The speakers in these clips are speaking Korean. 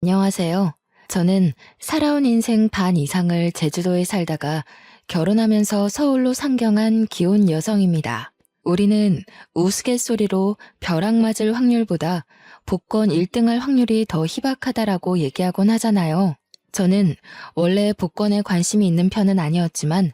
안녕하세요. 저는 살아온 인생 반 이상을 제주도에 살다가 결혼하면서 서울로 상경한 기혼 여성입니다. 우리는 우스갯소리로 벼락 맞을 확률보다 복권 1등할 확률이 더 희박하다라고 얘기하곤 하잖아요. 저는 원래 복권에 관심이 있는 편은 아니었지만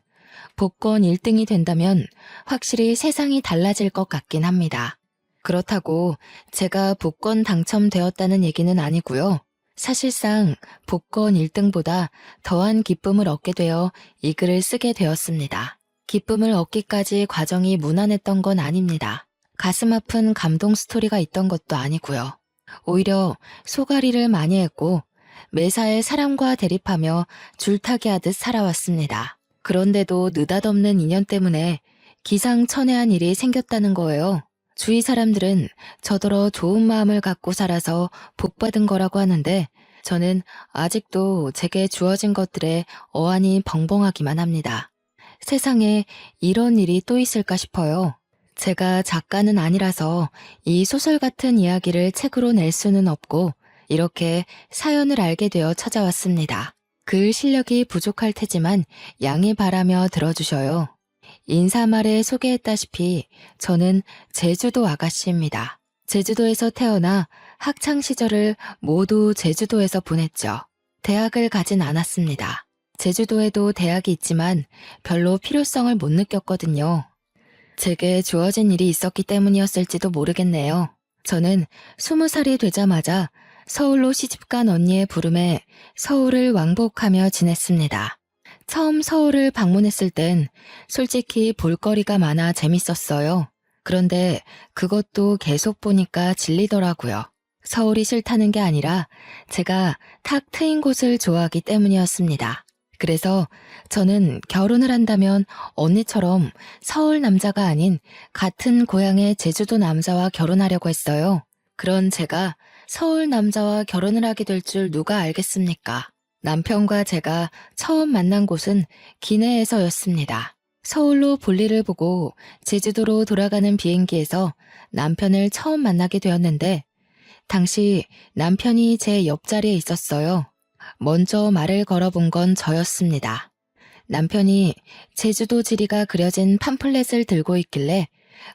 복권 1등이 된다면 확실히 세상이 달라질 것 같긴 합니다. 그렇다고 제가 복권 당첨되었다는 얘기는 아니고요. 사실상 복권 1등보다 더한 기쁨을 얻게 되어 이 글을 쓰게 되었습니다. 기쁨을 얻기까지 과정이 무난했던 건 아닙니다. 가슴 아픈 감동 스토리가 있던 것도 아니고요. 오히려 소가리를 많이 했고 매사에 사람과 대립하며 줄타기 하듯 살아왔습니다. 그런데도 느닷없는 인연 때문에 기상천외한 일이 생겼다는 거예요. 주위 사람들은 저더러 좋은 마음을 갖고 살아서 복받은 거라고 하는데 저는 아직도 제게 주어진 것들에 어안이 벙벙하기만 합니다. 세상에 이런 일이 또 있을까 싶어요. 제가 작가는 아니라서 이 소설 같은 이야기를 책으로 낼 수는 없고 이렇게 사연을 알게 되어 찾아왔습니다. 글 실력이 부족할 테지만 양해 바라며 들어주셔요. 인사말에 소개했다시피 저는 제주도 아가씨입니다. 제주도에서 태어나 학창 시절을 모두 제주도에서 보냈죠. 대학을 가진 않았습니다. 제주도에도 대학이 있지만 별로 필요성을 못 느꼈거든요. 제게 주어진 일이 있었기 때문이었을지도 모르겠네요. 저는 20살이 되자마자 서울로 시집간 언니의 부름에 서울을 왕복하며 지냈습니다. 처음 서울을 방문했을 땐 솔직히 볼거리가 많아 재밌었어요. 그런데 그것도 계속 보니까 질리더라고요. 서울이 싫다는 게 아니라 제가 탁 트인 곳을 좋아하기 때문이었습니다. 그래서 저는 결혼을 한다면 언니처럼 서울 남자가 아닌 같은 고향의 제주도 남자와 결혼하려고 했어요. 그런 제가 서울 남자와 결혼을 하게 될 줄 누가 알겠습니까? 남편과 제가 처음 만난 곳은 기내에서였습니다. 서울로 볼일을 보고 제주도로 돌아가는 비행기에서 남편을 처음 만나게 되었는데 당시 남편이 제 옆자리에 있었어요. 먼저 말을 걸어본 건 저였습니다. 남편이 제주도 지리가 그려진 팜플렛을 들고 있길래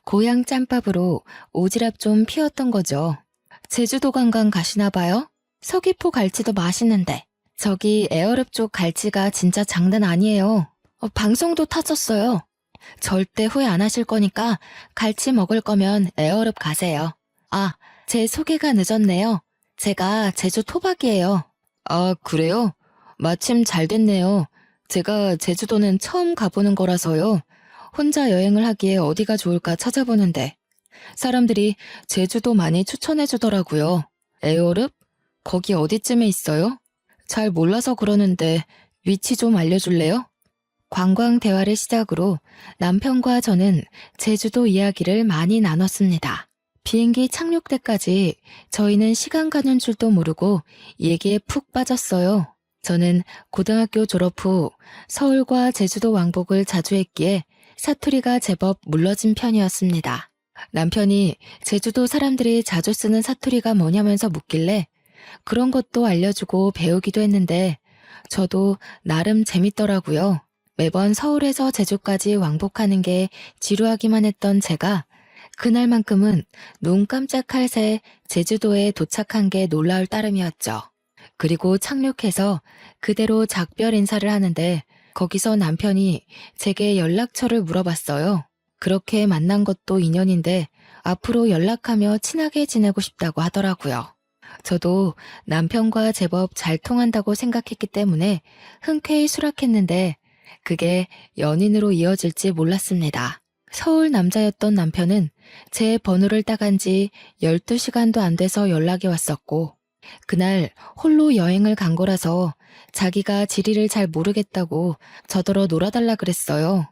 고향 짬밥으로 오지랖 좀 피웠던 거죠. 제주도 관광 가시나 봐요? 서귀포 갈치도 맛있는데. 저기 에어랩 쪽 갈치가 진짜 장난 아니에요. 방송도 타졌어요. 절대 후회 안 하실 거니까 갈치 먹을 거면 에어랩 가세요. 아, 제 소개가 늦었네요. 제가 제주 토박이에요. 아, 그래요? 마침 잘 됐네요. 제가 제주도는 처음 가보는 거라서요. 혼자 여행을 하기에 어디가 좋을까 찾아보는데 사람들이 제주도 많이 추천해 주더라고요. 에어랩? 거기 어디쯤에 있어요? 잘 몰라서 그러는데 위치 좀 알려줄래요? 관광 대화를 시작으로 남편과 저는 제주도 이야기를 많이 나눴습니다. 비행기 착륙 때까지 저희는 시간 가는 줄도 모르고 얘기에 푹 빠졌어요. 저는 고등학교 졸업 후 서울과 제주도 왕복을 자주 했기에 사투리가 제법 물러진 편이었습니다. 남편이 제주도 사람들이 자주 쓰는 사투리가 뭐냐면서 묻길래 그런 것도 알려주고 배우기도 했는데 저도 나름 재밌더라고요. 매번 서울에서 제주까지 왕복하는 게 지루하기만 했던 제가 그날만큼은 눈 깜짝할 새 제주도에 도착한 게 놀라울 따름이었죠. 그리고 착륙해서 그대로 작별 인사를 하는데 거기서 남편이 제게 연락처를 물어봤어요. 그렇게 만난 것도 인연인데 앞으로 연락하며 친하게 지내고 싶다고 하더라고요. 저도 남편과 제법 잘 통한다고 생각했기 때문에 흔쾌히 수락했는데 그게 연인으로 이어질지 몰랐습니다. 서울 남자였던 남편은 제 번호를 따간 지 12시간도 안 돼서 연락이 왔었고 그날 홀로 여행을 간 거라서 자기가 지리를 잘 모르겠다고 저더러 놀아달라 그랬어요.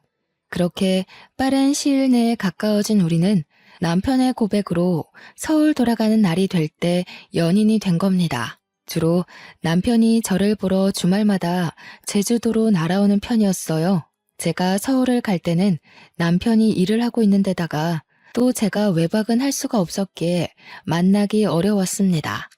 그렇게 빠른 시일 내에 가까워진 우리는 남편의 고백으로 서울 돌아가는 날이 될 때 연인이 된 겁니다. 주로 남편이 저를 보러 주말마다 제주도로 날아오는 편이었어요. 제가 서울을 갈 때는 남편이 일을 하고 있는 데다가 또 제가 외박은 할 수가 없었기에 만나기 어려웠습니다.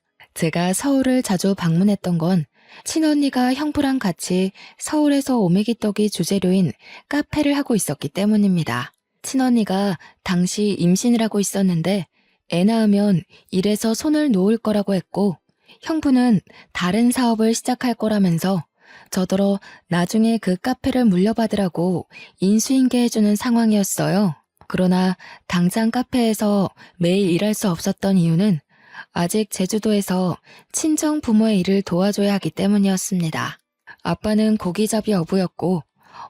제가 서울을 자주 방문했던 건 친언니가 형부랑 같이 서울에서 오메기떡이 주재료인 카페를 하고 있었기 때문입니다. 친언니가 당시 임신을 하고 있었는데 애 낳으면 일에서 손을 놓을 거라고 했고 형부는 다른 사업을 시작할 거라면서 저더러 나중에 그 카페를 물려받으라고 인수인계 해주는 상황이었어요. 그러나 당장 카페에서 매일 일할 수 없었던 이유는 아직 제주도에서 친정 부모의 일을 도와줘야 하기 때문이었습니다. 아빠는 고기잡이 어부였고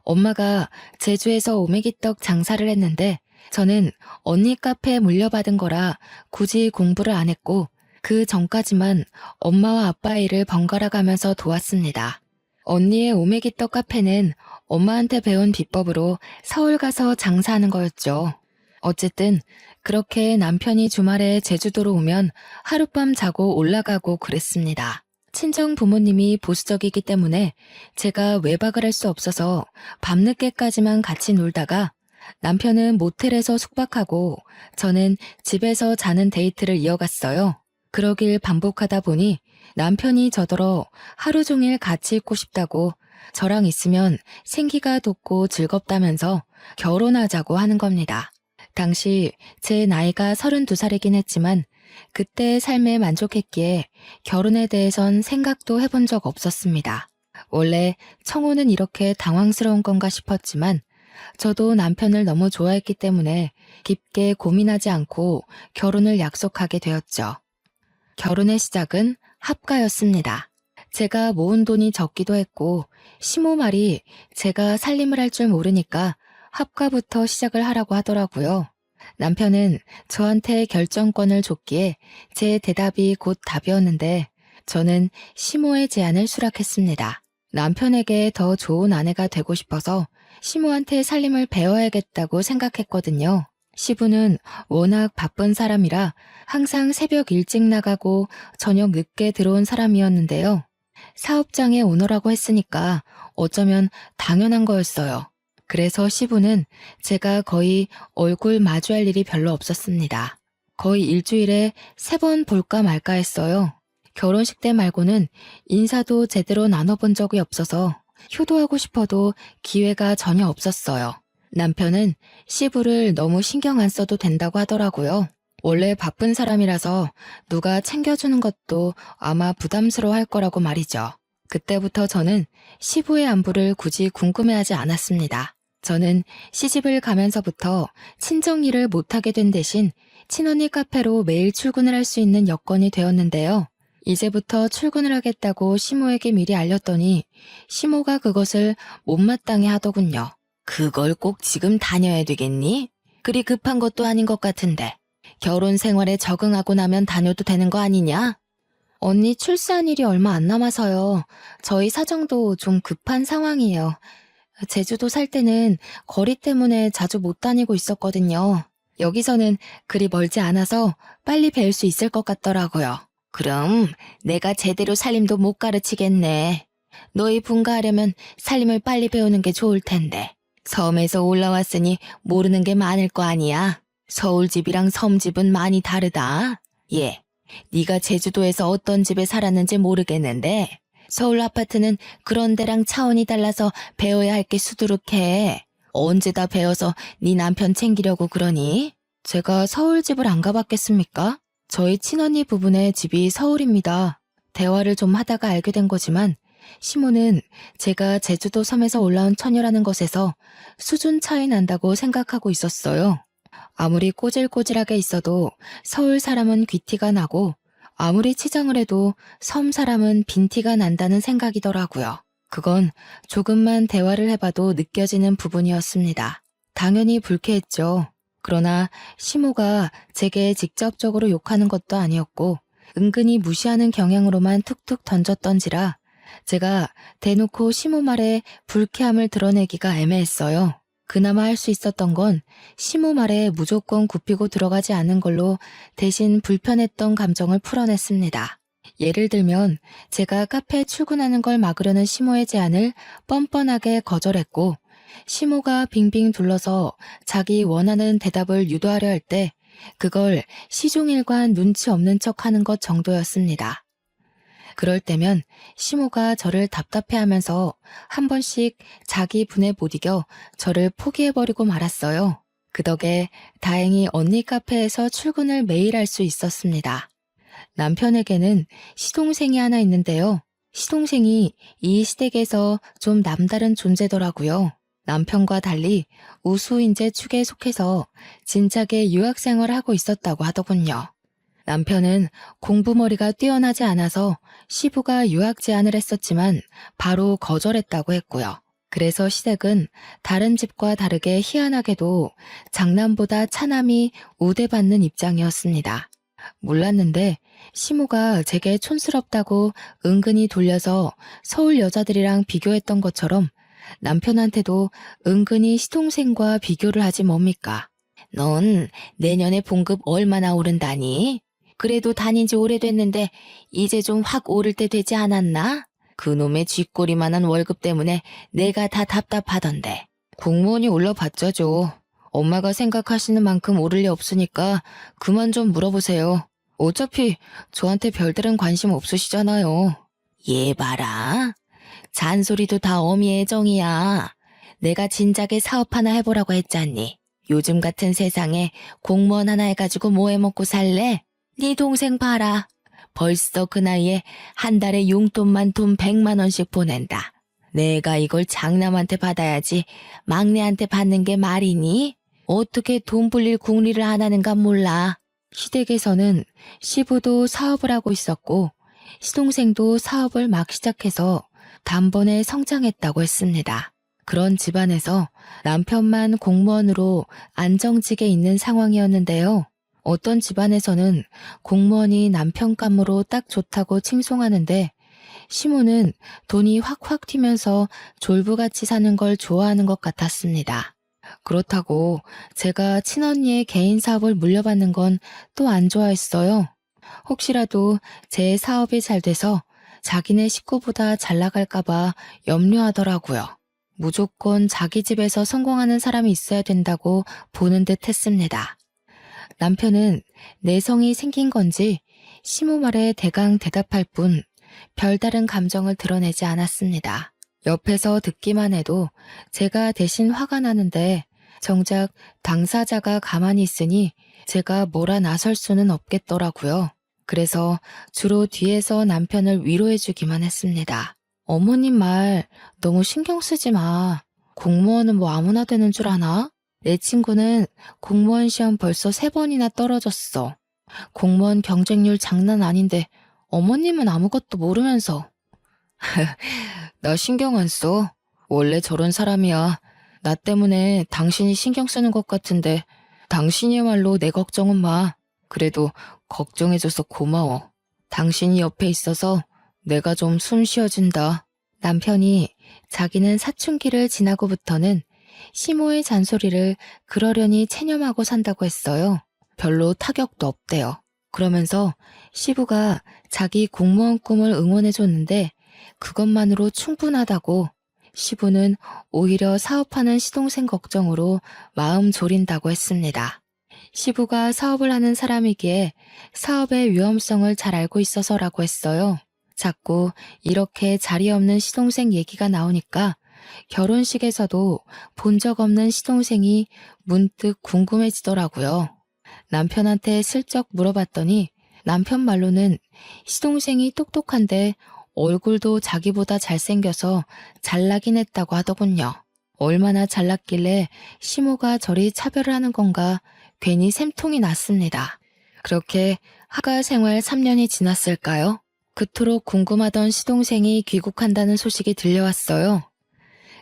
엄마가 제주에서 오메기떡 장사를 했는데 저는 언니 카페에 물려받은 거라 굳이 공부를 안 했고 그 전까지만 엄마와 아빠의 일을 번갈아 가면서 도왔습니다. 언니의 오메기떡 카페는 엄마한테 배운 비법으로 서울 가서 장사하는 거였죠. 어쨌든 그렇게 남편이 주말에 제주도로 오면 하룻밤 자고 올라가고 그랬습니다. 친정 부모님이 보수적이기 때문에 제가 외박을 할 수 없어서 밤늦게까지만 같이 놀다가 남편은 모텔에서 숙박하고 저는 집에서 자는 데이트를 이어갔어요. 그러길 반복하다 보니 남편이 저더러 하루 종일 같이 있고 싶다고 저랑 있으면 생기가 돋고 즐겁다면서 결혼하자고 하는 겁니다. 당시 제 나이가 32살이긴 했지만 그때의 삶에 만족했기에 결혼에 대해선 생각도 해본 적 없었습니다. 원래 청혼은 이렇게 당황스러운 건가 싶었지만 저도 남편을 너무 좋아했기 때문에 깊게 고민하지 않고 결혼을 약속하게 되었죠. 결혼의 시작은 합가였습니다. 제가 모은 돈이 적기도 했고 시모 말이 제가 살림을 할 줄 모르니까 합가부터 시작을 하라고 하더라고요. 남편은 저한테 결정권을 줬기에 제 대답이 곧 답이었는데 저는 시모의 제안을 수락했습니다. 남편에게 더 좋은 아내가 되고 싶어서 시모한테 살림을 배워야겠다고 생각했거든요. 시부는 워낙 바쁜 사람이라 항상 새벽 일찍 나가고 저녁 늦게 들어온 사람이었는데요. 사업장의 오너라고 했으니까 어쩌면 당연한 거였어요. 그래서 시부는 제가 거의 얼굴 마주할 일이 별로 없었습니다. 거의 일주일에 3번 볼까 말까 했어요. 결혼식 때 말고는 인사도 제대로 나눠본 적이 없어서 효도하고 싶어도 기회가 전혀 없었어요. 남편은 시부를 너무 신경 안 써도 된다고 하더라고요. 원래 바쁜 사람이라서 누가 챙겨주는 것도 아마 부담스러워 할 거라고 말이죠. 그때부터 저는 시부의 안부를 굳이 궁금해하지 않았습니다. 저는 시집을 가면서부터 친정 일을 못하게 된 대신 친언니 카페로 매일 출근을 할 수 있는 여건이 되었는데요. 이제부터 출근을 하겠다고 시모에게 미리 알렸더니 시모가 그것을 못마땅해 하더군요. 그걸 꼭 지금 다녀야 되겠니? 그리 급한 것도 아닌 것 같은데. 결혼 생활에 적응하고 나면 다녀도 되는 거 아니냐? 언니 출산 일이 얼마 안 남아서요. 저희 사정도 좀 급한 상황이에요. 제주도 살 때는 거리 때문에 자주 못 다니고 있었거든요. 여기서는 그리 멀지 않아서 빨리 배울 수 있을 것 같더라고요. 그럼 내가 제대로 살림도 못 가르치겠네. 너희 분가하려면 살림을 빨리 배우는 게 좋을 텐데. 섬에서 올라왔으니 모르는 게 많을 거 아니야. 서울집이랑 섬집은 많이 다르다. 예, 네가 제주도에서 어떤 집에 살았는지 모르겠는데 서울 아파트는 그런 데랑 차원이 달라서 배워야 할 게 수두룩해. 언제 다 배워서 네 남편 챙기려고 그러니? 제가 서울집을 안 가봤겠습니까? 저희 친언니 부부네 집이 서울입니다. 대화를 좀 하다가 알게 된 거지만 시모는 제가 제주도 섬에서 올라온 처녀라는 것에서 수준 차이 난다고 생각하고 있었어요. 아무리 꼬질꼬질하게 있어도 서울 사람은 귀티가 나고 아무리 치장을 해도 섬 사람은 빈티가 난다는 생각이더라고요. 그건 조금만 대화를 해봐도 느껴지는 부분이었습니다. 당연히 불쾌했죠. 그러나 시모가 제게 직접적으로 욕하는 것도 아니었고 은근히 무시하는 경향으로만 툭툭 던졌던지라 제가 대놓고 시모 말에 불쾌함을 드러내기가 애매했어요. 그나마 할 수 있었던 건 시모 말에 무조건 굽히고 들어가지 않은 걸로 대신 불편했던 감정을 풀어냈습니다. 예를 들면 제가 카페에 출근하는 걸 막으려는 시모의 제안을 뻔뻔하게 거절했고 시모가 빙빙 둘러서 자기 원하는 대답을 유도하려 할 때 그걸 시종일관 눈치 없는 척 하는 것 정도였습니다. 그럴 때면 시모가 저를 답답해하면서 한 번씩 자기 분에 못 이겨 저를 포기해버리고 말았어요. 그 덕에 다행히 언니 카페에서 출근을 매일 할 수 있었습니다. 남편에게는 시동생이 하나 있는데요. 시동생이 이 시댁에서 좀 남다른 존재더라고요. 남편과 달리 우수인재 축에 속해서 진작에 유학생활을 하고 있었다고 하더군요. 남편은 공부머리가 뛰어나지 않아서 시부가 유학 제안을 했었지만 바로 거절했다고 했고요. 그래서 시댁은 다른 집과 다르게 희한하게도 장남보다 차남이 우대받는 입장이었습니다. 몰랐는데 시모가 제게 촌스럽다고 은근히 돌려서 서울 여자들이랑 비교했던 것처럼 남편한테도 은근히 시동생과 비교를 하지 뭡니까? 넌 내년에 봉급 얼마나 오른다니? 그래도 다닌 지 오래됐는데 이제 좀 확 오를 때 되지 않았나? 그놈의 쥐꼬리만한 월급 때문에 내가 다 답답하던데. 공무원이 올라봤자죠. 엄마가 생각하시는 만큼 오를 리 없으니까 그만 좀 물어보세요. 어차피 저한테 별다른 관심 없으시잖아요. 얘 봐라. 잔소리도 다 어미의 정이야. 내가 진작에 사업 하나 해보라고 했잖니. 요즘 같은 세상에 공무원 하나 해가지고 뭐 해먹고 살래? 네 동생 봐라. 벌써 그 나이에 한 달에 용돈만 돈 100만 원씩 보낸다. 내가 이걸 장남한테 받아야지 막내한테 받는 게 말이니? 어떻게 돈 불릴 궁리를 안 하는가 몰라. 시댁에서는 시부도 사업을 하고 있었고 시동생도 사업을 막 시작해서 단번에 성장했다고 했습니다. 그런 집안에서 남편만 공무원으로 안정직에 있는 상황이었는데요. 어떤 집안에서는 공무원이 남편 감으로 딱 좋다고 칭송하는데 시모는 돈이 확확 튀면서 졸부같이 사는 걸 좋아하는 것 같았습니다. 그렇다고 제가 친언니의 개인 사업을 물려받는 건 또 안 좋아했어요. 혹시라도 제 사업이 잘 돼서 자기네 식구보다 잘 나갈까봐 염려하더라고요. 무조건 자기 집에서 성공하는 사람이 있어야 된다고 보는 듯 했습니다. 남편은 내성이 생긴 건지 시모 말에 대강 대답할 뿐 별다른 감정을 드러내지 않았습니다. 옆에서 듣기만 해도 제가 대신 화가 나는데 정작 당사자가 가만히 있으니 제가 뭐라 나설 수는 없겠더라고요. 그래서 주로 뒤에서 남편을 위로해주기만 했습니다. 어머님 말 너무 신경 쓰지 마. 공무원은 뭐 아무나 되는 줄 아나? 내 친구는 공무원 시험 벌써 3번이나 떨어졌어. 공무원 경쟁률 장난 아닌데 어머님은 아무것도 모르면서. 나 신경 안 써. 원래 저런 사람이야. 나 때문에 당신이 신경 쓰는 것 같은데 당신이야말로 내 걱정은 마. 그래도 걱정해줘서 고마워. 당신이 옆에 있어서 내가 좀 숨 쉬어진다. 남편이 자기는 사춘기를 지나고부터는 시모의 잔소리를 그러려니 체념하고 산다고 했어요. 별로 타격도 없대요. 그러면서 시부가 자기 공무원 꿈을 응원해줬는데 그것만으로 충분하다고 시부는 오히려 사업하는 시동생 걱정으로 마음 졸인다고 했습니다. 시부가 사업을 하는 사람이기에 사업의 위험성을 잘 알고 있어서라고 했어요. 자꾸 이렇게 자리 없는 시동생 얘기가 나오니까 결혼식에서도 본 적 없는 시동생이 문득 궁금해지더라고요. 남편한테 슬쩍 물어봤더니 남편 말로는 시동생이 똑똑한데 얼굴도 자기보다 잘생겨서 잘나긴 했다고 하더군요. 얼마나 잘났길래 시모가 저리 차별을 하는 건가 괜히 샘통이 났습니다. 그렇게 하가 생활 3년이 지났을까요? 그토록 궁금하던 시동생이 귀국한다는 소식이 들려왔어요.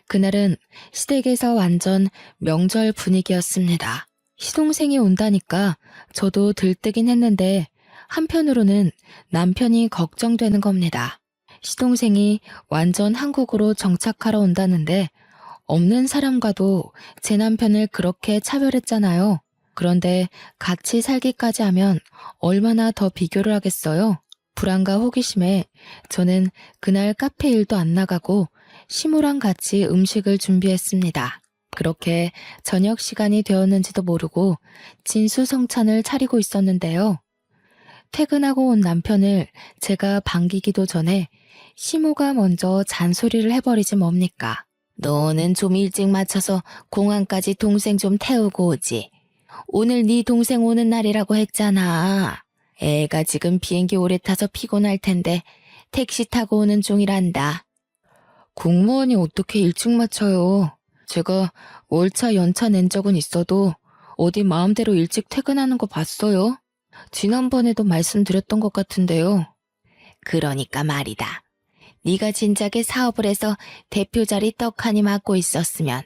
그날은 시댁에서 완전 명절 분위기였습니다. 시동생이 온다니까 저도 들뜨긴 했는데 한편으로는 남편이 걱정되는 겁니다. 시동생이 완전 한국으로 정착하러 온다는데 없는 사람과도 제 남편을 그렇게 차별했잖아요. 그런데 같이 살기까지 하면 얼마나 더 비교를 하겠어요. 불안과 호기심에 저는 그날 카페 일도 안 나가고 시모랑 같이 음식을 준비했습니다. 그렇게 저녁 시간이 되었는지도 모르고 진수성찬을 차리고 있었는데요. 퇴근하고 온 남편을 제가 반기기도 전에 시모가 먼저 잔소리를 해버리지 뭡니까? 너는 좀 일찍 맞춰서 공항까지 동생 좀 태우고 오지. 오늘 네 동생 오는 날이라고 했잖아. 애가 지금 비행기 오래 타서 피곤할 텐데 택시 타고 오는 중이란다. 공무원이 어떻게 일찍 맞춰요? 제가 월차 연차 낸 적은 있어도 어디 마음대로 일찍 퇴근하는 거 봤어요? 지난번에도 말씀드렸던 것 같은데요. 그러니까 말이다. 네가 진작에 사업을 해서 대표 자리 떡하니 맡고 있었으면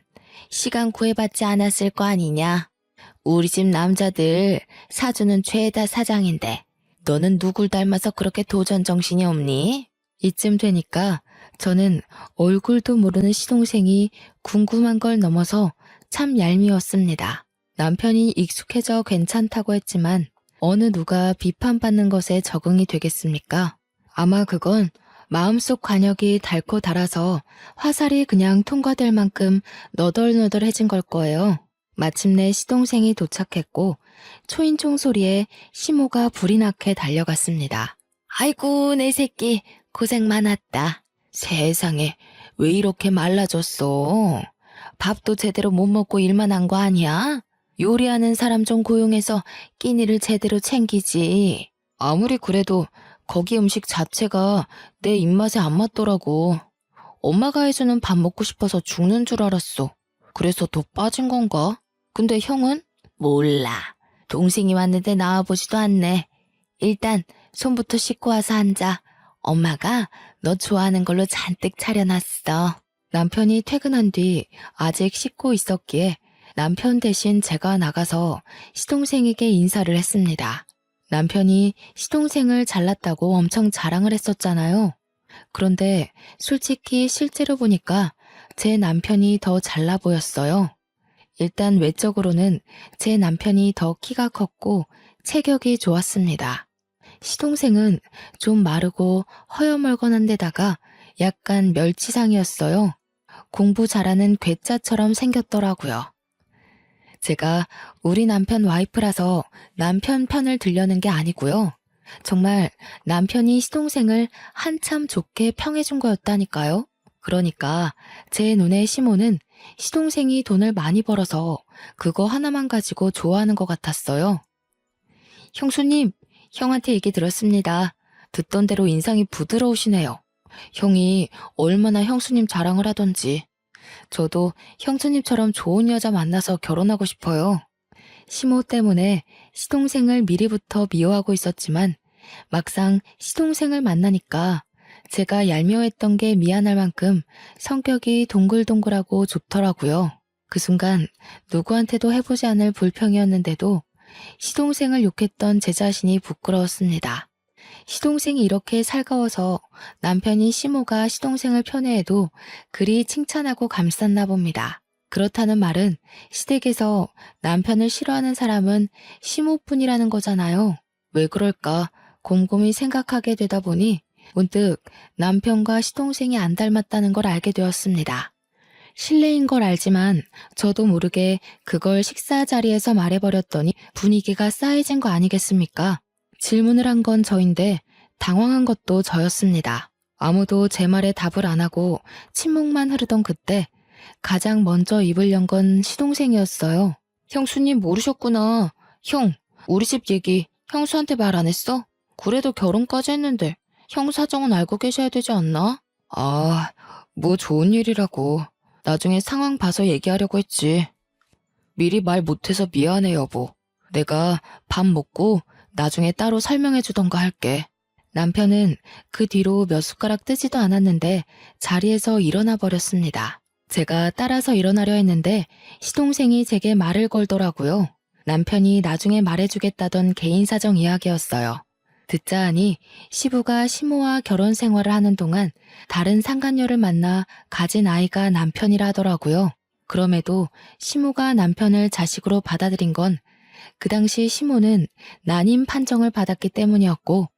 시간 구애받지 않았을 거 아니냐. 우리 집 남자들 사주는 죄다 사장인데 너는 누굴 닮아서 그렇게 도전 정신이 없니? 이쯤 되니까 저는 얼굴도 모르는 시동생이 궁금한 걸 넘어서 참 얄미웠습니다. 남편이 익숙해져 괜찮다고 했지만 어느 누가 비판받는 것에 적응이 되겠습니까? 아마 그건 마음속 관역이 닳고 닳아서 화살이 그냥 통과될 만큼 너덜너덜해진 걸 거예요. 마침내 시동생이 도착했고 초인종 소리에 시모가 불이 나게 달려갔습니다. 아이고 내 새끼 고생 많았다. 세상에 왜 이렇게 말라졌어? 밥도 제대로 못 먹고 일만 한 거 아니야? 요리하는 사람 좀 고용해서 끼니를 제대로 챙기지. 아무리 그래도 거기 음식 자체가 내 입맛에 안 맞더라고. 엄마가 해주는 밥 먹고 싶어서 죽는 줄 알았어. 그래서 더 빠진 건가? 근데 형은? 몰라. 동생이 왔는데 나와보지도 않네. 일단 손부터 씻고 와서 앉아. 엄마가 너 좋아하는 걸로 잔뜩 차려놨어. 남편이 퇴근한 뒤 아직 씻고 있었기에 남편 대신 제가 나가서 시동생에게 인사를 했습니다. 남편이 시동생을 잘났다고 엄청 자랑을 했었잖아요. 그런데 솔직히 실제로 보니까 제 남편이 더 잘나 보였어요. 일단 외적으로는 제 남편이 더 키가 컸고 체격이 좋았습니다. 시동생은 좀 마르고 허여멀건한 데다가 약간 멸치상이었어요. 공부 잘하는 괴짜처럼 생겼더라고요. 제가 우리 남편 와이프라서 남편 편을 들려는 게 아니고요. 정말 남편이 시동생을 한참 좋게 평해준 거였다니까요. 그러니까 제 눈에 시모는 시동생이 돈을 많이 벌어서 그거 하나만 가지고 좋아하는 것 같았어요. 형수님, 형한테 얘기 들었습니다. 듣던 대로 인상이 부드러우시네요. 형이 얼마나 형수님 자랑을 하던지. 저도 형수님처럼 좋은 여자 만나서 결혼하고 싶어요. 시모 때문에 시동생을 미리부터 미워하고 있었지만 막상 시동생을 만나니까 제가 얄미워했던 게 미안할 만큼 성격이 동글동글하고 좋더라고요. 그 순간 누구한테도 해보지 않을 불평이었는데도 시동생을 욕했던 제 자신이 부끄러웠습니다. 시동생이 이렇게 살가워서 남편인 시모가 시동생을 편애해도 그리 칭찬하고 감쌌나 봅니다. 그렇다는 말은 시댁에서 남편을 싫어하는 사람은 시모뿐이라는 거잖아요. 왜 그럴까 곰곰이 생각하게 되다 보니 문득 남편과 시동생이 안 닮았다는 걸 알게 되었습니다. 실례인 걸 알지만 저도 모르게 그걸 식사 자리에서 말해버렸더니 분위기가 싸해진 거 아니겠습니까? 질문을 한 건 저인데 당황한 것도 저였습니다. 아무도 제 말에 답을 안 하고 침묵만 흐르던 그때 가장 먼저 입을 연 건 시동생이었어요. 형수님 모르셨구나. 형, 우리 집 얘기 형수한테 말 안 했어? 그래도 결혼까지 했는데 형 사정은 알고 계셔야 되지 않나? 아, 뭐 좋은 일이라고. 나중에 상황 봐서 얘기하려고 했지. 미리 말 못해서 미안해 여보. 내가 밥 먹고 나중에 따로 설명해 주던가 할게. 남편은 그 뒤로 몇 숟가락 뜨지도 않았는데 자리에서 일어나 버렸습니다. 제가 따라서 일어나려 했는데 시동생이 제게 말을 걸더라고요. 남편이 나중에 말해주겠다던 개인 사정 이야기였어요. 듣자 하니 시부가 시모와 결혼 생활을 하는 동안 다른 상간녀를 만나 가진 아이가 남편이라 하더라고요. 그럼에도 시모가 남편을 자식으로 받아들인 건 그 당시 시모는 난임 판정을 받았기 때문이었고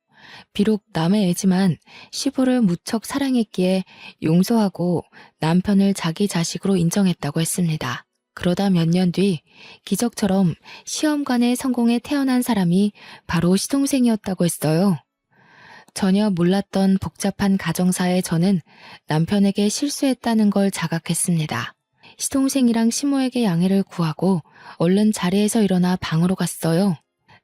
비록 남의 애지만 시부를 무척 사랑했기에 용서하고 남편을 자기 자식으로 인정했다고 했습니다. 그러다 몇 년 뒤 기적처럼 시험관에 성공해 태어난 사람이 바로 시동생이었다고 했어요. 전혀 몰랐던 복잡한 가정사에 저는 남편에게 실수했다는 걸 자각했습니다. 시동생이랑 시모에게 양해를 구하고 얼른 자리에서 일어나 방으로 갔어요.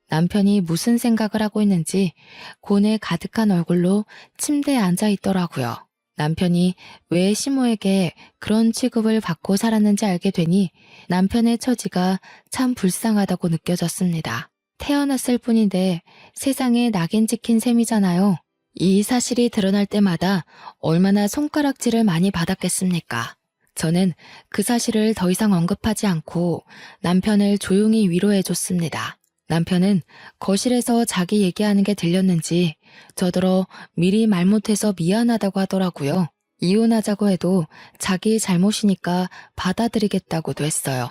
남편이 무슨 생각을 하고 있는지 고뇌 가득한 얼굴로 침대에 앉아 있더라고요. 남편이 왜 시모에게 그런 취급을 받고 살았는지 알게 되니 남편의 처지가 참 불쌍하다고 느껴졌습니다. 태어났을 뿐인데 세상에 낙인 찍힌 셈이잖아요. 이 사실이 드러날 때마다 얼마나 손가락질을 많이 받았겠습니까? 저는 그 사실을 더 이상 언급하지 않고 남편을 조용히 위로해줬습니다. 남편은 거실에서 자기 얘기하는 게 들렸는지 저더러 미리 말 못해서 미안하다고 하더라고요. 이혼하자고 해도 자기 잘못이니까 받아들이겠다고도 했어요.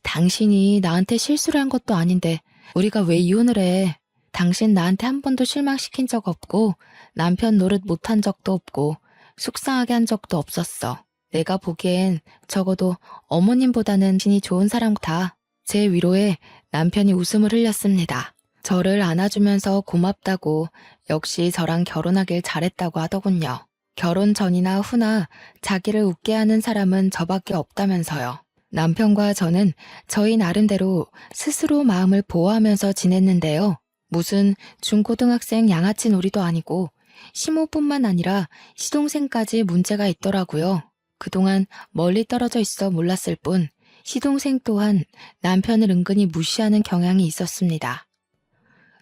당신이 나한테 실수를 한 것도 아닌데 우리가 왜 이혼을 해? 당신 나한테 한 번도 실망시킨 적 없고 남편 노릇 못한 적도 없고 속상하게 한 적도 없었어. 내가 보기엔 적어도 어머님보다는 신이 좋은 사람 같아. 제 위로에 남편이 웃음을 흘렸습니다. 저를 안아주면서 고맙다고 역시 저랑 결혼하길 잘했다고 하더군요. 결혼 전이나 후나 자기를 웃게 하는 사람은 저밖에 없다면서요. 남편과 저는 저희 나름대로 스스로 마음을 보호하면서 지냈는데요. 무슨 중고등학생 양아치 놀이도 아니고 시모뿐만 아니라 시동생까지 문제가 있더라고요. 그동안 멀리 떨어져 있어 몰랐을 뿐 시동생 또한 남편을 은근히 무시하는 경향이 있었습니다.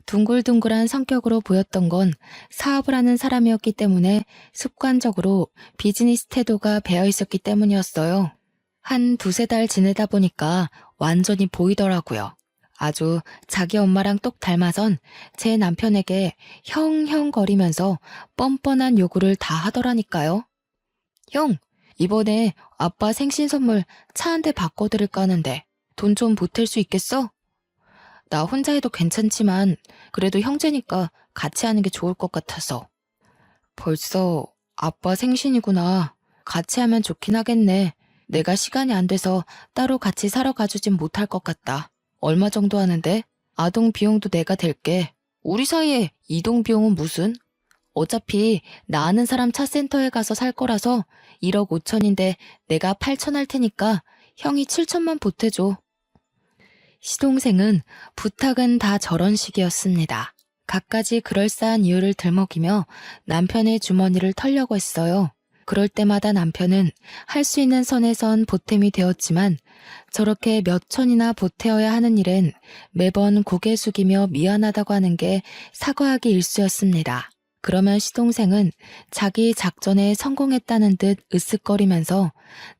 둥글둥글한 성격으로 보였던 건 사업을 하는 사람이었기 때문에 습관적으로 비즈니스 태도가 배어 있었기 때문이었어요. 한 두세 달 지내다 보니까 완전히 보이더라고요. 아주 자기 엄마랑 똑 닮아선 제 남편에게 형형 거리면서 뻔뻔한 요구를 다 하더라니까요. 형, 이번에 아빠 생신 선물 차 한 대 바꿔드릴까 하는데 돈 좀 보탤 수 있겠어? 나 혼자 해도 괜찮지만 그래도 형제니까 같이 하는 게 좋을 것 같아서. 벌써 아빠 생신이구나. 같이 하면 좋긴 하겠네. 내가 시간이 안 돼서 따로 같이 사러 가주진 못할 것 같다. 얼마 정도 하는데? 아동 비용도 내가 댈게. 우리 사이에 이동 비용은 무슨? 어차피 나 아는 사람 차센터에 가서 살 거라서 1억 5천인데 내가 8천 할 테니까 형이 7천만 보태줘. 시동생은 부탁은 다 저런 식이었습니다. 갖가지 그럴싸한 이유를 들먹이며 남편의 주머니를 털려고 했어요. 그럴 때마다 남편은 할 수 있는 선에선 보탬이 되었지만 저렇게 몇 천이나 보태어야 하는 일엔 매번 고개 숙이며 미안하다고 하는 게 사과하기 일쑤였습니다. 그러면 시동생은 자기 작전에 성공했다는 듯 으쓱거리면서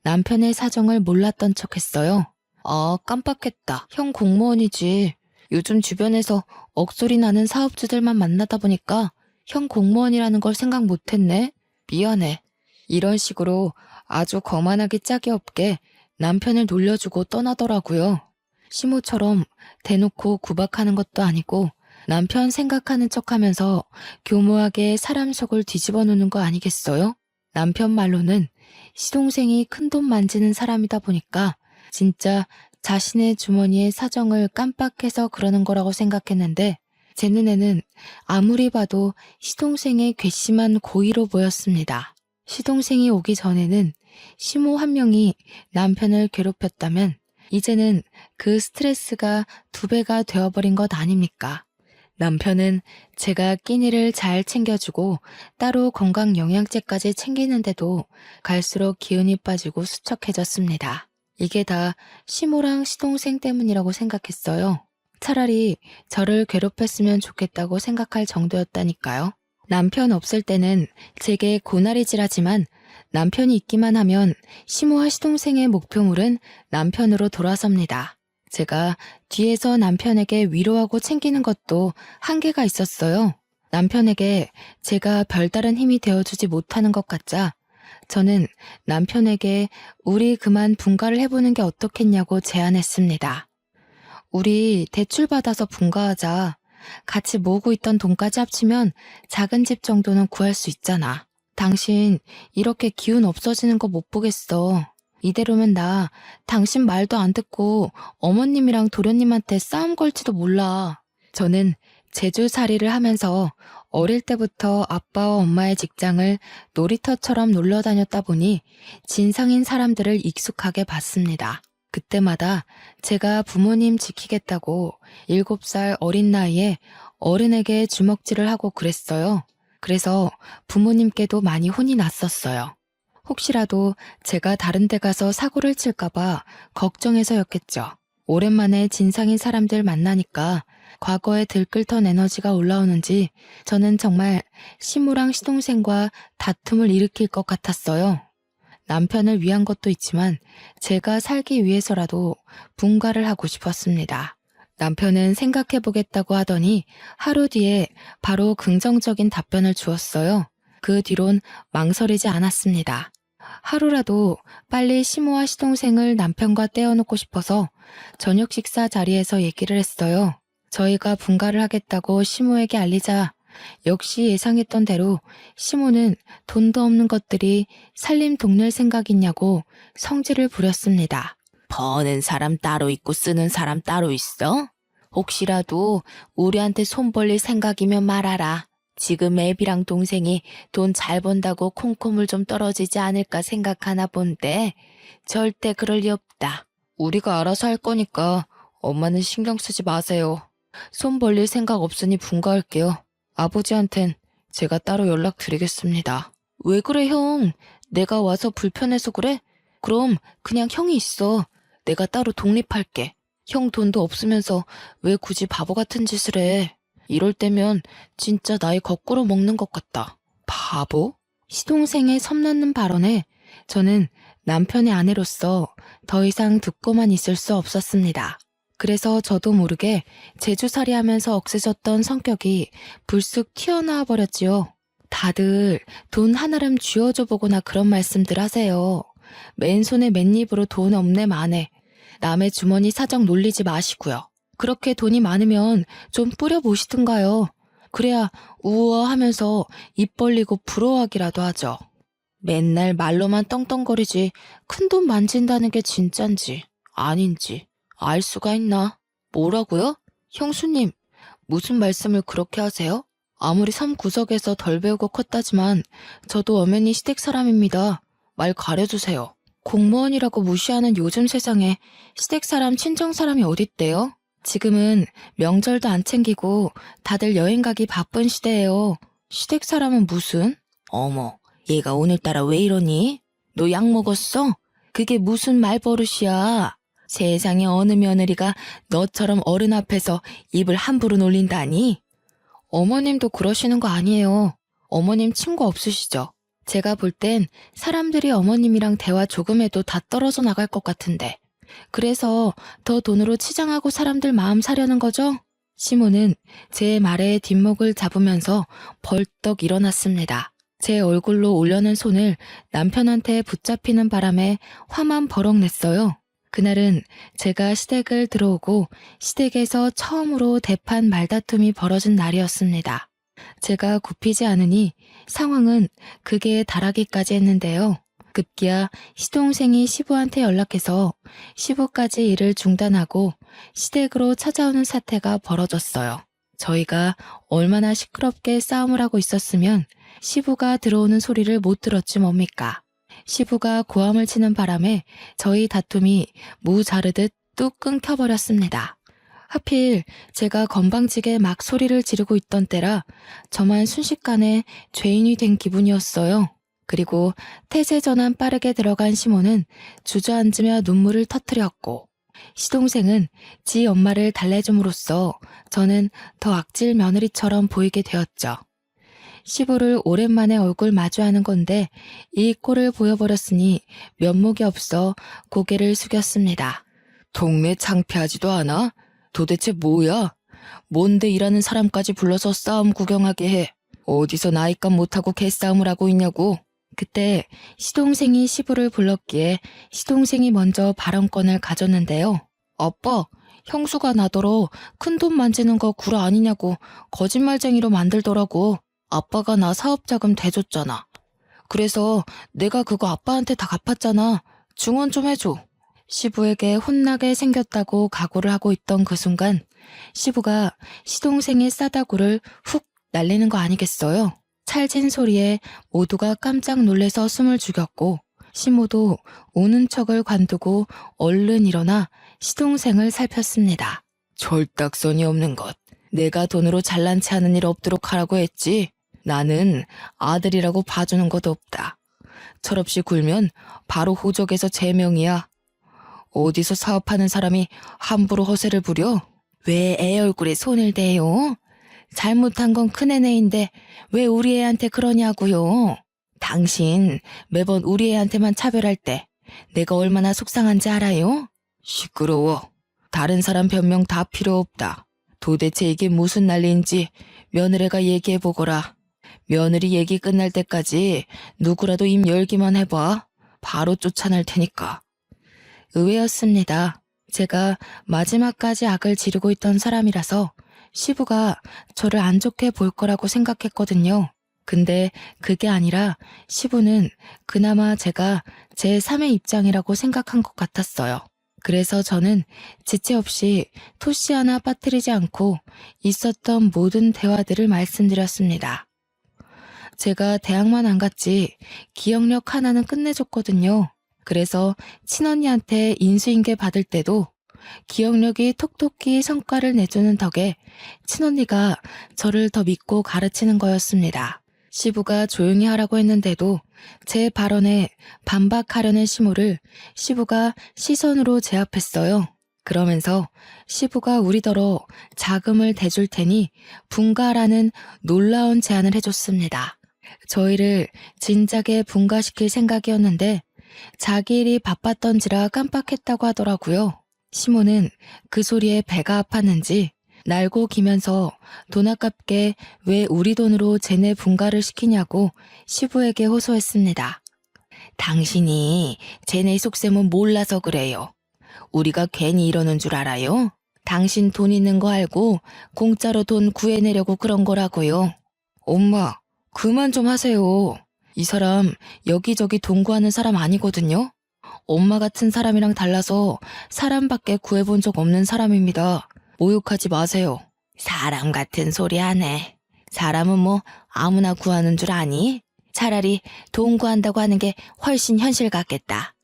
남편의 사정을 몰랐던 척했어요. 아, 깜빡했다. 형 공무원이지. 요즘 주변에서 억소리 나는 사업주들만 만나다 보니까 형 공무원이라는 걸 생각 못했네. 미안해. 이런 식으로 아주 거만하기 짝이 없게 남편을 놀려주고 떠나더라고요. 시모처럼 대놓고 구박하는 것도 아니고 남편 생각하는 척하면서 교모하게 사람 속을 뒤집어 놓는 거 아니겠어요? 남편 말로는 시동생이 큰돈 만지는 사람이다 보니까 진짜 자신의 주머니의 사정을 깜빡해서 그러는 거라고 생각했는데 제 눈에는 아무리 봐도 시동생의 괘씸한 고의로 보였습니다. 시동생이 오기 전에는 시모 한 명이 남편을 괴롭혔다면 이제는 그 스트레스가 2배가 되어버린 것 아닙니까? 남편은 제가 끼니를 잘 챙겨주고 따로 건강영양제까지 챙기는데도 갈수록 기운이 빠지고 수척해졌습니다. 이게 다 시모랑 시동생 때문이라고 생각했어요. 차라리 저를 괴롭혔으면 좋겠다고 생각할 정도였다니까요. 남편 없을 때는 제게 고나리질하지만 남편이 있기만 하면 시모와 시동생의 목표물은 남편으로 돌아섭니다. 제가 뒤에서 남편에게 위로하고 챙기는 것도 한계가 있었어요. 남편에게 제가 별다른 힘이 되어주지 못하는 것 같자 저는 남편에게 우리 그만 분가를 해보는 게 어떻겠냐고 제안했습니다. 우리 대출 받아서 분가하자. 같이 모으고 있던 돈까지 합치면 작은 집 정도는 구할 수 있잖아. 당신 이렇게 기운 없어지는 거 못 보겠어. 이대로면 나 당신 말도 안 듣고 어머님이랑 도련님한테 싸움 걸지도 몰라. 저는 제주살이를 하면서 어릴 때부터 아빠와 엄마의 직장을 놀이터처럼 놀러 다녔다 보니 진상인 사람들을 익숙하게 봤습니다. 그때마다 제가 부모님 지키겠다고 7살 어린 나이에 어른에게 주먹질을 하고 그랬어요. 그래서 부모님께도 많이 혼이 났었어요. 혹시라도 제가 다른 데 가서 사고를 칠까봐 걱정해서였겠죠. 오랜만에 진상인 사람들 만나니까 과거에 들끓던 에너지가 올라오는지 저는 정말 시무랑 시동생과 다툼을 일으킬 것 같았어요. 남편을 위한 것도 있지만 제가 살기 위해서라도 분가를 하고 싶었습니다. 남편은 생각해보겠다고 하더니 하루 뒤에 바로 긍정적인 답변을 주었어요. 그 뒤론 망설이지 않았습니다. 하루라도 빨리 시모와 시동생을 남편과 떼어놓고 싶어서 저녁 식사 자리에서 얘기를 했어요. 저희가 분가를 하겠다고 시모에게 알리자 역시 예상했던 대로 시모는 돈도 없는 것들이 살림 동낼 생각 있냐고 성질을 부렸습니다. 버는 사람 따로 있고 쓰는 사람 따로 있어? 혹시라도 우리한테 손 벌릴 생각이면 말하라. 지금 애비랑 동생이 돈 잘 번다고 콩고물 좀 떨어지지 않을까 생각하나 본데 절대 그럴 리 없다. 우리가 알아서 할 거니까 엄마는 신경 쓰지 마세요. 손 벌릴 생각 없으니 분가할게요. 아버지한텐 제가 따로 연락드리겠습니다. 왜 그래 형? 내가 와서 불편해서 그래? 그럼 그냥 형이 있어. 내가 따로 독립할게. 형 돈도 없으면서 왜 굳이 바보 같은 짓을 해? 이럴 때면 진짜 나이 거꾸로 먹는 것 같다. 바보? 시동생의 섬나는 발언에 저는 남편의 아내로서 더 이상 듣고만 있을 수 없었습니다. 그래서 저도 모르게 제주살이 하면서 억세졌던 성격이 불쑥 튀어나와 버렸지요. 다들 돈 하나름 쥐어줘 보거나 그런 말씀들 하세요. 맨손에 맨입으로 돈 없네 마네. 남의 주머니 사정 놀리지 마시고요. 그렇게 돈이 많으면 좀 뿌려보시든가요. 그래야 우아하면서 입 벌리고 부러워하기라도 하죠. 맨날 말로만 떵떵거리지 큰 돈 만진다는 게 진짠지 아닌지 알 수가 있나? 뭐라고요? 형수님, 무슨 말씀을 그렇게 하세요? 아무리 섬 구석에서 덜 배우고 컸다지만 저도 엄연히 시댁 사람입니다. 말 가려주세요. 공무원이라고 무시하는 요즘 세상에 시댁 사람, 친정 사람이 어딨대요? 지금은 명절도 안 챙기고 다들 여행 가기 바쁜 시대예요. 시댁 사람은 무슨? 어머, 얘가 오늘따라 왜 이러니? 너 약 먹었어? 그게 무슨 말버릇이야? 세상에 어느 며느리가 너처럼 어른 앞에서 입을 함부로 놀린다니? 어머님도 그러시는 거 아니에요. 어머님 친구 없으시죠? 제가 볼 땐 사람들이 어머님이랑 대화 조금 해도 다 떨어져 나갈 것 같은데. 그래서 더 돈으로 치장하고 사람들 마음 사려는 거죠? 시모는 제 말에 뒷목을 잡으면서 벌떡 일어났습니다. 제 얼굴로 올려는 손을 남편한테 붙잡히는 바람에 화만 버럭 냈어요. 그날은 제가 시댁을 들어오고 시댁에서 처음으로 대판 말다툼이 벌어진 날이었습니다. 제가 굽히지 않으니 상황은 극에 달하기까지 했는데요. 급기야 시동생이 시부한테 연락해서 시부까지 일을 중단하고 시댁으로 찾아오는 사태가 벌어졌어요. 저희가 얼마나 시끄럽게 싸움을 하고 있었으면 시부가 들어오는 소리를 못 들었지 뭡니까? 시부가 고함을 치는 바람에 저희 다툼이 무 자르듯 뚝 끊겨버렸습니다. 하필 제가 건방지게 막 소리를 지르고 있던 때라 저만 순식간에 죄인이 된 기분이었어요. 그리고 태세 전환 빠르게 들어간 시모는 주저앉으며 눈물을 터뜨렸고 시동생은 지 엄마를 달래줌으로써 저는 더 악질 며느리처럼 보이게 되었죠. 시부를 오랜만에 얼굴 마주하는 건데 이 꼴을 보여버렸으니 면목이 없어 고개를 숙였습니다. 동네 창피하지도 않아? 도대체 뭐야? 뭔데 일하는 사람까지 불러서 싸움 구경하게 해? 어디서 나이값 못하고 개싸움을 하고 있냐고? 그때 시동생이 시부를 불렀기에 시동생이 먼저 발언권을 가졌는데요. 아빠, 형수가 나더러 큰돈 만지는 거 구라 아니냐고 거짓말쟁이로 만들더라고. 아빠가 나 사업자금 대줬잖아. 그래서 내가 그거 아빠한테 다 갚았잖아. 증언 좀 해줘. 시부에게 혼나게 생겼다고 각오를 하고 있던 그 순간 시부가 시동생의 싸다구를 훅 날리는 거 아니겠어요? 찰진 소리에 모두가 깜짝 놀래서 숨을 죽였고 시모도 우는 척을 관두고 얼른 일어나 시동생을 살폈습니다. 절딱선이 없는 것. 내가 돈으로 잘난 체 하는 일 없도록 하라고 했지. 나는 아들이라고 봐주는 것도 없다. 철없이 굴면 바로 호적에서 제명이야. 어디서 사업하는 사람이 함부로 허세를 부려? 왜 애 얼굴에 손을 대요? 잘못한 건 큰애네인데 왜 우리 애한테 그러냐고요? 당신 매번 우리 애한테만 차별할 때 내가 얼마나 속상한지 알아요? 시끄러워. 다른 사람 변명 다 필요 없다. 도대체 이게 무슨 난리인지 며느리가 얘기해보거라. 며느리 얘기 끝날 때까지 누구라도 입 열기만 해봐. 바로 쫓아낼 테니까. 의외였습니다. 제가 마지막까지 악을 지르고 있던 사람이라서 시부가 저를 안 좋게 볼 거라고 생각했거든요. 근데 그게 아니라 시부는 그나마 제가 제3의 입장이라고 생각한 것 같았어요. 그래서 저는 지체 없이 토시 하나 빠뜨리지 않고 있었던 모든 대화들을 말씀드렸습니다. 제가 대학만 안 갔지 기억력 하나는 끝내줬거든요. 그래서 친언니한테 인수인계 받을 때도 기억력이 톡톡히 성과를 내주는 덕에 친언니가 저를 더 믿고 가르치는 거였습니다. 시부가 조용히 하라고 했는데도 제 발언에 반박하려는 시모를 시부가 시선으로 제압했어요. 그러면서 시부가 우리더러 자금을 대줄 테니 분가라는 놀라운 제안을 해줬습니다. 저희를 진작에 분가시킬 생각이었는데 자기 일이 바빴던지라 깜빡했다고 하더라고요. 시모는 그 소리에 배가 아팠는지 날고 기면서 돈 아깝게 왜 우리 돈으로 쟤네 분가를 시키냐고 시부에게 호소했습니다. 당신이 쟤네 속셈은 몰라서 그래요. 우리가 괜히 이러는 줄 알아요? 당신 돈 있는 거 알고 공짜로 돈 구해내려고 그런 거라고요. 엄마, 그만 좀 하세요. 이 사람 여기저기 돈 구하는 사람 아니거든요. 엄마 같은 사람이랑 달라서 사람밖에 구해본 적 없는 사람입니다. 모욕하지 마세요. 사람 같은 소리 하네. 사람은 뭐 아무나 구하는 줄 아니? 차라리 돈 구한다고 하는 게 훨씬 현실 같겠다.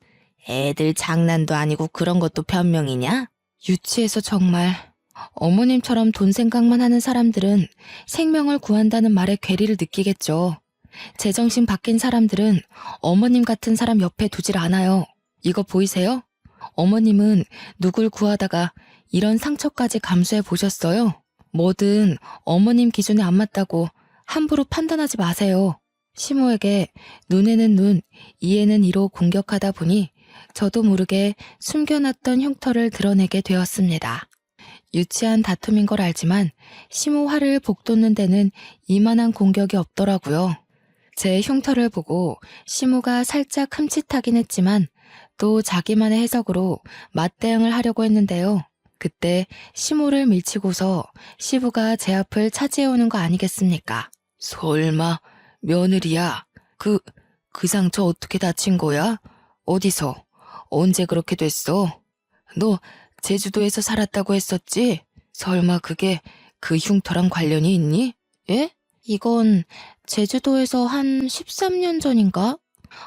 애들 장난도 아니고 그런 것도 변명이냐? 유치해서 정말. 어머님처럼 돈 생각만 하는 사람들은 생명을 구한다는 말에 괴리를 느끼겠죠. 제정신 바뀐 사람들은 어머님 같은 사람 옆에 두질 않아요. 이거 보이세요? 어머님은 누굴 구하다가 이런 상처까지 감수해 보셨어요? 뭐든 어머님 기준에 안 맞다고 함부로 판단하지 마세요. 시모에게 눈에는 눈, 이에는 이로 공격하다 보니 저도 모르게 숨겨놨던 흉터를 드러내게 되었습니다. 유치한 다툼인 걸 알지만 시모 화를 복돋는 데는 이만한 공격이 없더라고요. 제 흉터를 보고 시모가 살짝 흠칫하긴 했지만 또 자기만의 해석으로 맞대응을 하려고 했는데요. 그때 시모를 밀치고서 시부가 제 앞을 차지해오는 거 아니겠습니까? 설마 며느리야? 그 상처 어떻게 다친 거야? 어디서? 언제 그렇게 됐어? 너 제주도에서 살았다고 했었지? 설마 그게 그 흉터랑 관련이 있니? 예? 이건 제주도에서 한 13년 전인가?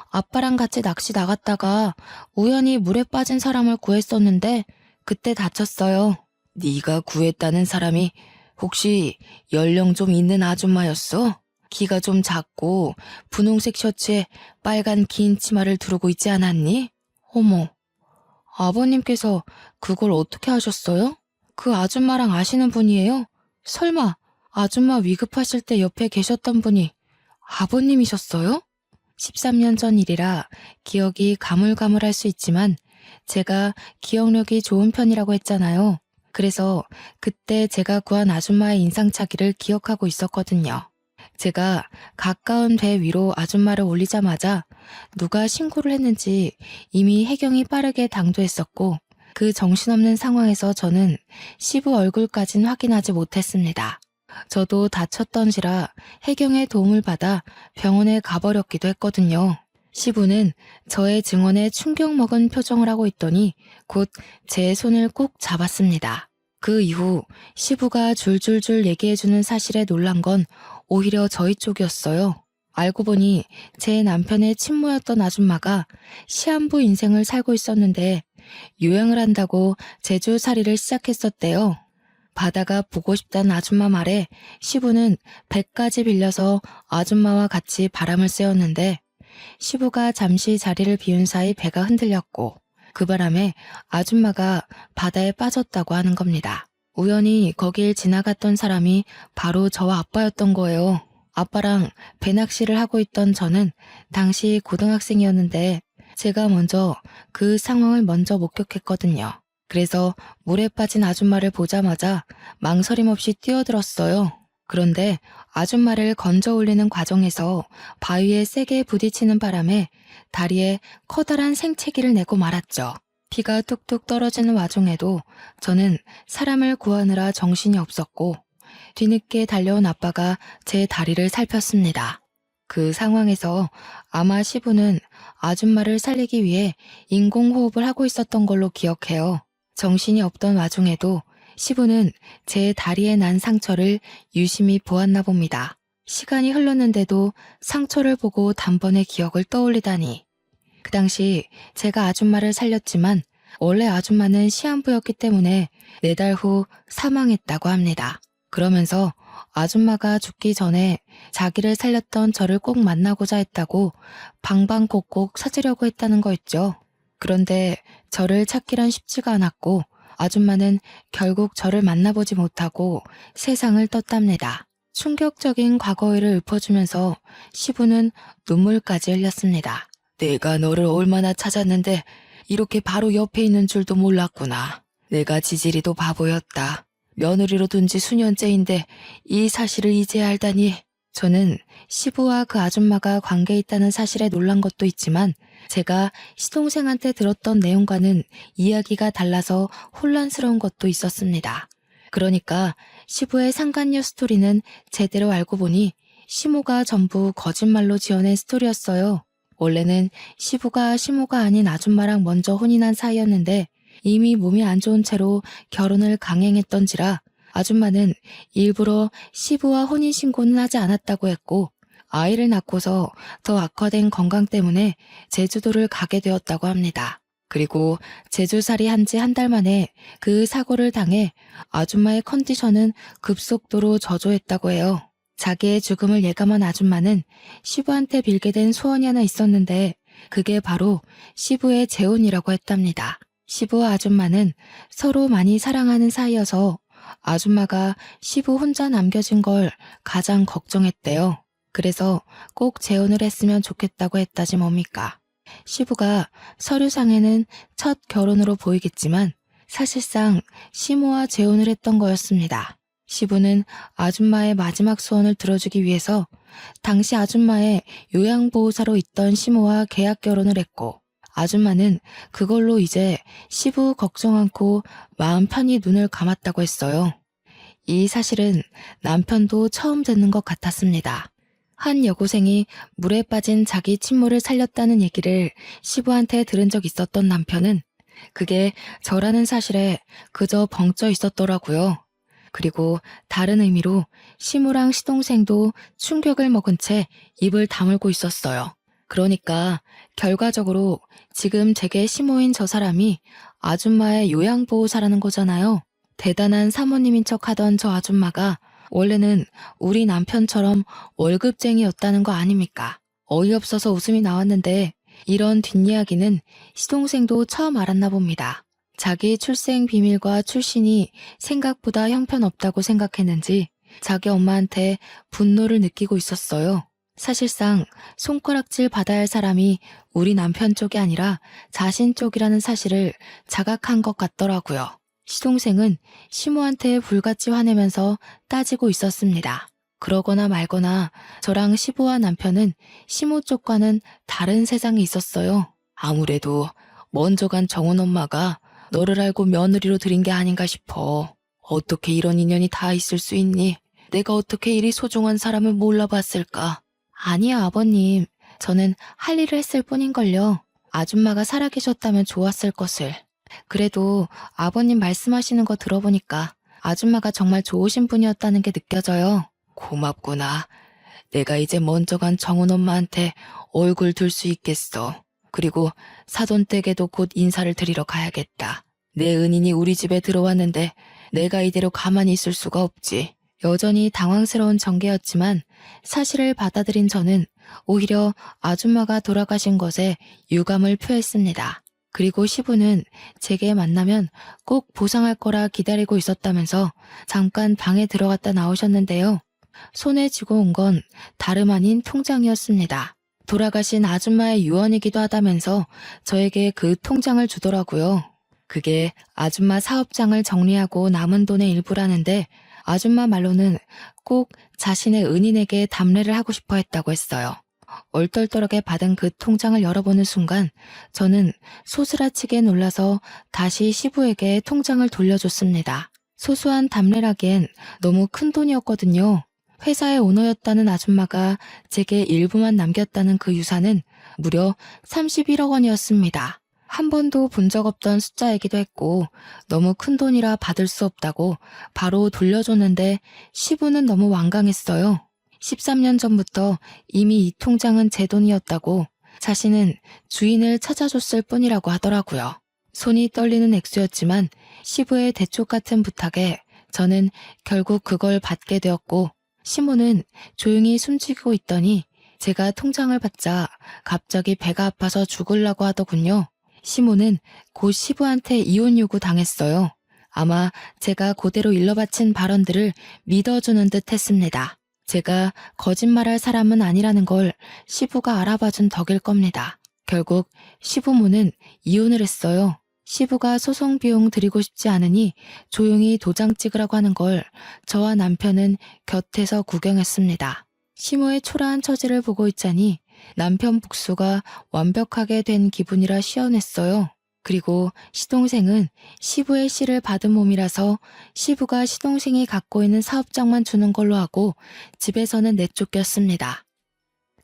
아빠랑 같이 낚시 나갔다가 우연히 물에 빠진 사람을 구했었는데 그때 다쳤어요. 네가 구했다는 사람이 혹시 연령 좀 있는 아줌마였어? 키가 좀 작고 분홍색 셔츠에 빨간 긴 치마를 두르고 있지 않았니? 어머, 아버님께서 그걸 어떻게 하셨어요? 그 아줌마랑 아시는 분이에요? 설마 아줌마 위급하실 때 옆에 계셨던 분이 아버님이셨어요? 13년 전 일이라 기억이 가물가물할 수 있지만 제가 기억력이 좋은 편이라고 했잖아요. 그래서 그때 제가 구한 아줌마의 인상착의를 기억하고 있었거든요. 제가 가까운 배 위로 아줌마를 올리자마자 누가 신고를 했는지 이미 해경이 빠르게 당도했었고 그 정신없는 상황에서 저는 시부 얼굴까진 확인하지 못했습니다. 저도 다쳤던지라 해경의 도움을 받아 병원에 가버렸기도 했거든요. 시부는 저의 증언에 충격 먹은 표정을 하고 있더니 곧 제 손을 꼭 잡았습니다. 그 이후 시부가 줄줄줄 얘기해주는 사실에 놀란 건 오히려 저희 쪽이었어요. 알고 보니 제 남편의 친모였던 아줌마가 시한부 인생을 살고 있었는데 유행을 한다고 제주살이를 시작했었대요. 바다가 보고 싶다는 아줌마 말에 시부는 배까지 빌려서 아줌마와 같이 바람을 쐬었는데 시부가 잠시 자리를 비운 사이 배가 흔들렸고 그 바람에 아줌마가 바다에 빠졌다고 하는 겁니다. 우연히 거길 지나갔던 사람이 바로 저와 아빠였던 거예요. 아빠랑 배낚시를 하고 있던 저는 당시 고등학생이었는데 제가 먼저 그 상황을 먼저 목격했거든요. 그래서 물에 빠진 아줌마를 보자마자 망설임 없이 뛰어들었어요. 그런데 아줌마를 건져 올리는 과정에서 바위에 세게 부딪히는 바람에 다리에 커다란 생채기를 내고 말았죠. 피가 뚝뚝 떨어지는 와중에도 저는 사람을 구하느라 정신이 없었고 뒤늦게 달려온 아빠가 제 다리를 살폈습니다. 그 상황에서 아마 시부는 아줌마를 살리기 위해 인공호흡을 하고 있었던 걸로 기억해요. 정신이 없던 와중에도 시부는 제 다리에 난 상처를 유심히 보았나 봅니다. 시간이 흘렀는데도 상처를 보고 단번에 기억을 떠올리다니. 그 당시 제가 아줌마를 살렸지만 원래 아줌마는 시한부였기 때문에 4달 후 사망했다고 합니다. 그러면서 아줌마가 죽기 전에 자기를 살렸던 저를 꼭 만나고자 했다고 방방곡곡 찾으려고 했다는 거 있죠. 그런데 저를 찾기란 쉽지가 않았고 아줌마는 결국 저를 만나보지 못하고 세상을 떴답니다. 충격적인 과거를 읊어주면서 시부는 눈물까지 흘렸습니다. 내가 너를 얼마나 찾았는데 이렇게 바로 옆에 있는 줄도 몰랐구나. 내가 지질이도 바보였다. 며느리로 둔 지 수년째인데 이 사실을 이제 알다니. 저는 시부와 그 아줌마가 관계에 있다는 사실에 놀란 것도 있지만 제가 시동생한테 들었던 내용과는 이야기가 달라서 혼란스러운 것도 있었습니다. 그러니까 시부의 상간녀 스토리는 제대로 알고 보니 시모가 전부 거짓말로 지어낸 스토리였어요. 원래는 시부가 시모가 아닌 아줌마랑 먼저 혼인한 사이였는데 이미 몸이 안 좋은 채로 결혼을 강행했던지라 아줌마는 일부러 시부와 혼인신고는 하지 않았다고 했고 아이를 낳고서 더 악화된 건강 때문에 제주도를 가게 되었다고 합니다. 그리고 제주살이 한 지 한 달 만에 그 사고를 당해 아줌마의 컨디션은 급속도로 저조했다고 해요. 자기의 죽음을 예감한 아줌마는 시부한테 빌게 된 소원이 하나 있었는데 그게 바로 시부의 재혼이라고 했답니다. 시부와 아줌마는 서로 많이 사랑하는 사이여서 아줌마가 시부 혼자 남겨진 걸 가장 걱정했대요. 그래서 꼭 재혼을 했으면 좋겠다고 했다지 뭡니까. 시부가 서류상에는 첫 결혼으로 보이겠지만 사실상 시모와 재혼을 했던 거였습니다. 시부는 아줌마의 마지막 소원을 들어주기 위해서 당시 아줌마의 요양보호사로 있던 시모와 계약 결혼을 했고 아줌마는 그걸로 이제 시부 걱정 않고 마음 편히 눈을 감았다고 했어요. 이 사실은 남편도 처음 듣는 것 같았습니다. 한 여고생이 물에 빠진 자기 친모를 살렸다는 얘기를 시부한테 들은 적 있었던 남편은 그게 저라는 사실에 그저 벙쪄 있었더라고요. 그리고 다른 의미로 시모랑 시동생도 충격을 먹은 채 입을 다물고 있었어요. 그러니까 결과적으로 지금 제게 시모인 저 사람이 아줌마의 요양보호사라는 거잖아요. 대단한 사모님인 척 하던 저 아줌마가 원래는 우리 남편처럼 월급쟁이였다는 거 아닙니까? 어이없어서 웃음이 나왔는데 이런 뒷이야기는 시동생도 처음 알았나 봅니다. 자기 출생 비밀과 출신이 생각보다 형편없다고 생각했는지 자기 엄마한테 분노를 느끼고 있었어요. 사실상 손가락질 받아야 할 사람이 우리 남편 쪽이 아니라 자신 쪽이라는 사실을 자각한 것 같더라고요. 시동생은 시모한테 불같이 화내면서 따지고 있었습니다. 그러거나 말거나 저랑 시부와 남편은 시모 쪽과는 다른 세상에 있었어요. 아무래도 먼저 간 정은 엄마가 너를 알고 며느리로 들인 게 아닌가 싶어. 어떻게 이런 인연이 다 있을 수 있니? 내가 어떻게 이리 소중한 사람을 몰라봤을까? 아니야, 아버님. 저는 할 일을 했을 뿐인걸요. 아줌마가 살아계셨다면 좋았을 것을. 그래도 아버님 말씀하시는 거 들어보니까 아줌마가 정말 좋으신 분이었다는 게 느껴져요. 고맙구나. 내가 이제 먼저 간 정은 엄마한테 얼굴 들 수 있겠어. 그리고 사돈댁에도 곧 인사를 드리러 가야겠다. 내 은인이 우리 집에 들어왔는데 내가 이대로 가만히 있을 수가 없지. 여전히 당황스러운 전개였지만 사실을 받아들인 저는 오히려 아줌마가 돌아가신 것에 유감을 표했습니다. 그리고 시부는 제게 만나면 꼭 보상할 거라 기다리고 있었다면서 잠깐 방에 들어갔다 나오셨는데요. 손에 쥐고 온 건 다름 아닌 통장이었습니다. 돌아가신 아줌마의 유언이기도 하다면서 저에게 그 통장을 주더라고요. 그게 아줌마 사업장을 정리하고 남은 돈의 일부라는데 아줌마 말로는 꼭 자신의 은인에게 답례를 하고 싶어 했다고 했어요. 얼떨떨하게 받은 그 통장을 열어보는 순간 저는 소스라치게 놀라서 다시 시부에게 통장을 돌려줬습니다. 소소한 답례라기엔 너무 큰 돈이었거든요. 회사의 오너였다는 아줌마가 제게 일부만 남겼다는 그 유산은 무려 31억 원이었습니다. 한 번도 본 적 없던 숫자이기도 했고 너무 큰 돈이라 받을 수 없다고 바로 돌려줬는데 시부는 너무 완강했어요. 13년 전부터 이미 이 통장은 제 돈이었다고 자신은 주인을 찾아줬을 뿐이라고 하더라고요. 손이 떨리는 액수였지만 시부의 대쪽 같은 부탁에 저는 결국 그걸 받게 되었고 시모는 조용히 숨지고 있더니 제가 통장을 받자 갑자기 배가 아파서 죽으려고 하더군요. 시모는 곧 시부한테 이혼 요구 당했어요. 아마 제가 그대로 일러바친 발언들을 믿어주는 듯 했습니다. 제가 거짓말할 사람은 아니라는 걸 시부가 알아봐준 덕일 겁니다. 결국 시부모는 이혼을 했어요. 시부가 소송 비용 드리고 싶지 않으니 조용히 도장 찍으라고 하는 걸 저와 남편은 곁에서 구경했습니다. 시모의 초라한 처지를 보고 있자니 남편 복수가 완벽하게 된 기분이라 시원했어요. 그리고 시동생은 시부의 씨를 받은 몸이라서 시부가 시동생이 갖고 있는 사업장만 주는 걸로 하고 집에서는 내쫓겼습니다.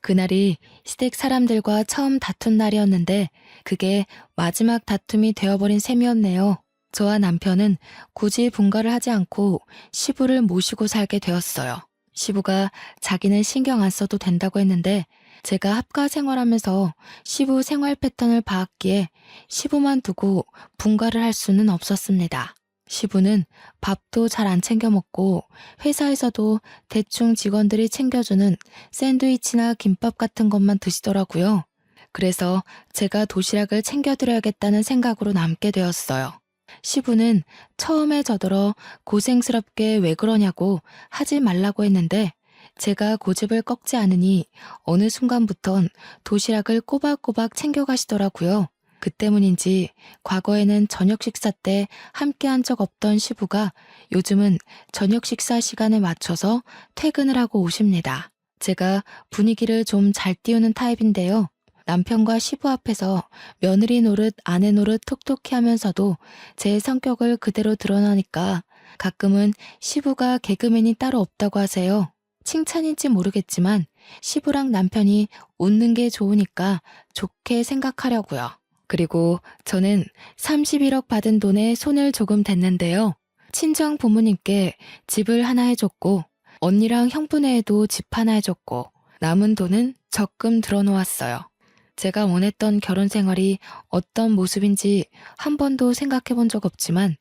그날이 시댁 사람들과 처음 다툰 날이었는데 그게 마지막 다툼이 되어버린 셈이었네요. 저와 남편은 굳이 분가를 하지 않고 시부를 모시고 살게 되었어요. 시부가 자기는 신경 안 써도 된다고 했는데 제가 합가 생활하면서 시부 생활 패턴을 봐왔기에 시부만 두고 분가를 할 수는 없었습니다. 시부는 밥도 잘 안 챙겨 먹고 회사에서도 대충 직원들이 챙겨주는 샌드위치나 김밥 같은 것만 드시더라고요. 그래서 제가 도시락을 챙겨드려야겠다는 생각으로 남게 되었어요. 시부는 처음에 저더러 고생스럽게 왜 그러냐고 하지 말라고 했는데 제가 고집을 꺾지 않으니 어느 순간부턴 도시락을 꼬박꼬박 챙겨가시더라고요. 그 때문인지 과거에는 저녁 식사 때 함께한 적 없던 시부가 요즘은 저녁 식사 시간에 맞춰서 퇴근을 하고 오십니다. 제가 분위기를 좀 잘 띄우는 타입인데요. 남편과 시부 앞에서 며느리 노릇 아내 노릇 톡톡히 하면서도 제 성격을 그대로 드러나니까 가끔은 시부가 개그맨이 따로 없다고 하세요. 칭찬인지 모르겠지만 시부랑 남편이 웃는 게 좋으니까 좋게 생각하려고요. 그리고 저는 31억 받은 돈에 손을 조금 댔는데요. 친정 부모님께 집을 하나 해줬고 언니랑 형부네에도 집 하나 해줬고 남은 돈은 적금 들어놓았어요. 제가 원했던 결혼 생활이 어떤 모습인지 한 번도 생각해 본 적 없지만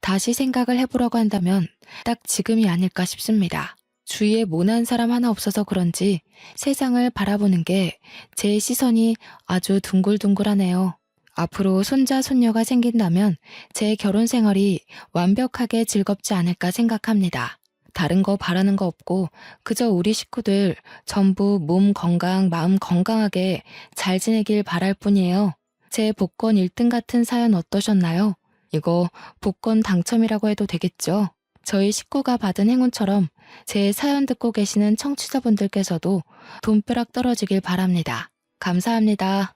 다시 생각을 해보라고 한다면 딱 지금이 아닐까 싶습니다. 주위에 모난 사람 하나 없어서 그런지 세상을 바라보는 게 제 시선이 아주 둥글둥글하네요. 앞으로 손자, 손녀가 생긴다면 제 결혼 생활이 완벽하게 즐겁지 않을까 생각합니다. 다른 거 바라는 거 없고 그저 우리 식구들 전부 몸 건강, 마음 건강하게 잘 지내길 바랄 뿐이에요. 제 복권 1등 같은 사연 어떠셨나요? 이거 복권 당첨이라고 해도 되겠죠? 저희 식구가 받은 행운처럼 제 사연 듣고 계시는 청취자분들께서도 돈벼락 떨어지길 바랍니다. 감사합니다.